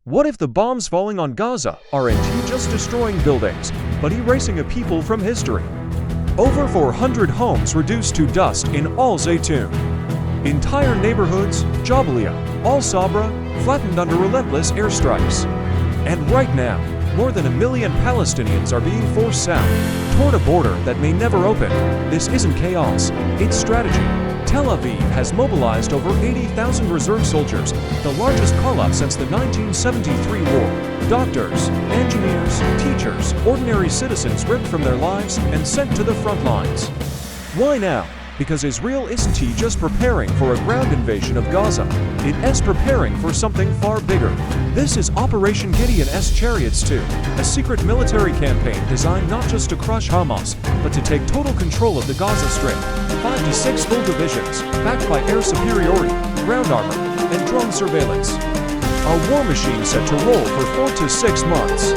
What if the bombs falling on Gaza aren't just destroying buildings, but erasing a people from history? Over 400 homes reduced to dust in Al Zaytun. Entire neighborhoods, Jabalia, Al Sabra, flattened under relentless airstrikes. And right now, more than 1 million Palestinians are being forced south, toward a border that may never open. This isn't chaos, it's strategy. Tel Aviv has mobilized over 80,000 reserve soldiers, the largest call-out since the 1973 war. Doctors, engineers, teachers, ordinary citizens ripped from their lives and sent to the front lines. Why now? Because Israel isn't just preparing for a ground invasion of Gaza, it is preparing for something far bigger. This is Operation Gideon's Chariots 2, a secret military campaign designed not just to crush Hamas, but to take total control of the Gaza Strip. 5 to 6 full divisions, backed by air superiority, ground armor, and drone surveillance. A war machine set to roll for 4 to 6 months.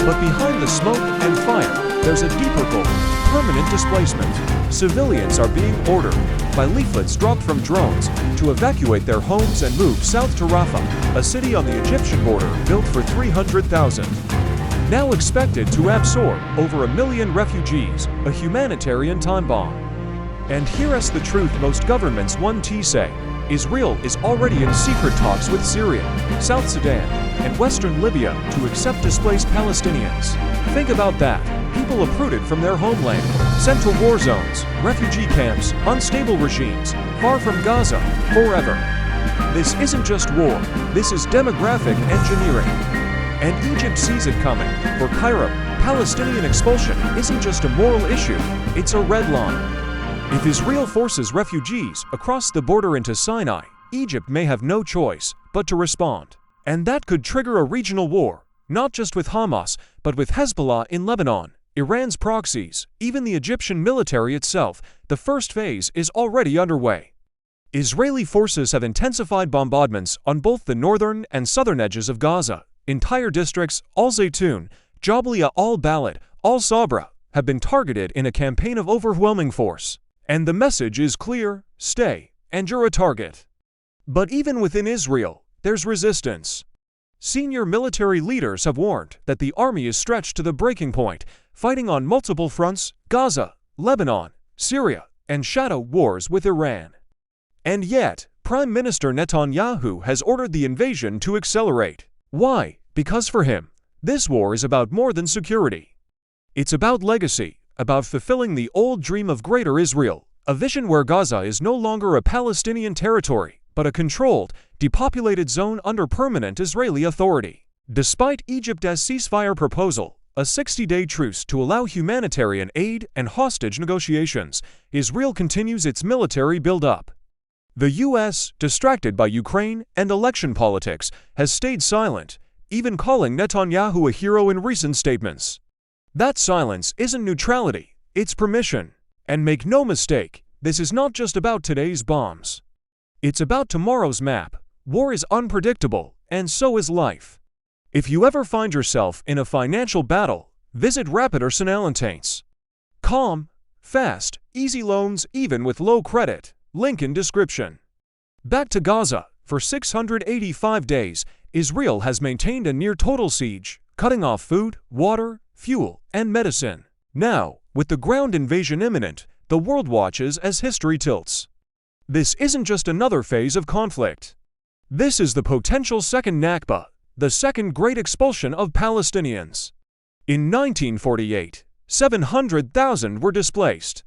But behind the smoke and fire, there's a deeper goal: permanent displacement. Civilians are being ordered, by leaflets dropped from drones, to evacuate their homes and move south to Rafah, a city on the Egyptian border built for 300,000. Now expected to absorb over 1 million refugees, a humanitarian time bomb. And here's the truth most governments want to say: Israel is already in secret talks with Syria, South Sudan, and Western Libya to accept displaced Palestinians. Think about that. People uprooted from their homeland, sent to war zones, refugee camps, unstable regimes, far from Gaza, forever. This isn't just war, this is demographic engineering. And Egypt sees it coming. For Cairo, Palestinian expulsion isn't just a moral issue, it's a red line. If Israel forces refugees across the border into Sinai, Egypt may have no choice but to respond. And that could trigger a regional war, not just with Hamas, but with Hezbollah in Lebanon, Iran's proxies, even the Egyptian military itself. The first phase is already underway. Israeli forces have intensified bombardments on both the northern and southern edges of Gaza. Entire districts, Al Zaytun, Jabalia al-Balad, Al Sabra, have been targeted in a campaign of overwhelming force. And the message is clear: stay, and you're a target. But even within Israel, there's resistance. Senior military leaders have warned that the army is stretched to the breaking point, fighting on multiple fronts: Gaza, Lebanon, Syria, and shadow wars with Iran. And yet, Prime Minister Netanyahu has ordered the invasion to accelerate. Why? Because for him, this war is about more than security. It's about legacy, about fulfilling the old dream of Greater Israel, a vision where Gaza is no longer a Palestinian territory, but a controlled, depopulated zone under permanent Israeli authority. Despite Egypt's ceasefire proposal, a 60-day truce to allow humanitarian aid and hostage negotiations, Israel continues its military build-up. The U.S., distracted by Ukraine and election politics, has stayed silent, even calling Netanyahu a hero in recent statements. That silence isn't neutrality, it's permission. And make no mistake, this is not just about today's bombs. It's about tomorrow's map. War is unpredictable, and so is life. If you ever find yourself in a financial battle, visit Rapid or Sinalentance. Calm, fast, easy loans even with low credit. Link in description. Back to Gaza. For 685 days, Israel has maintained a near-total siege, cutting off food, water, fuel, and medicine. Now, with the ground invasion imminent, the world watches as history tilts. This isn't just another phase of conflict. This is the potential second Nakba, the second great expulsion of Palestinians. In 1948, 700,000 were displaced.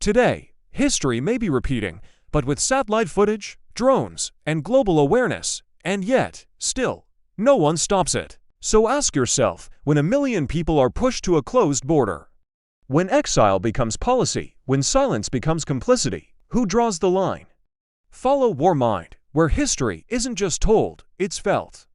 Today, history may be repeating, but with satellite footage, drones, and global awareness, and yet, still, no one stops it. So ask yourself, when 1 million people are pushed to a closed border, when exile becomes policy, when silence becomes complicity, who draws the line? Follow War Mind, where history isn't just told, it's felt.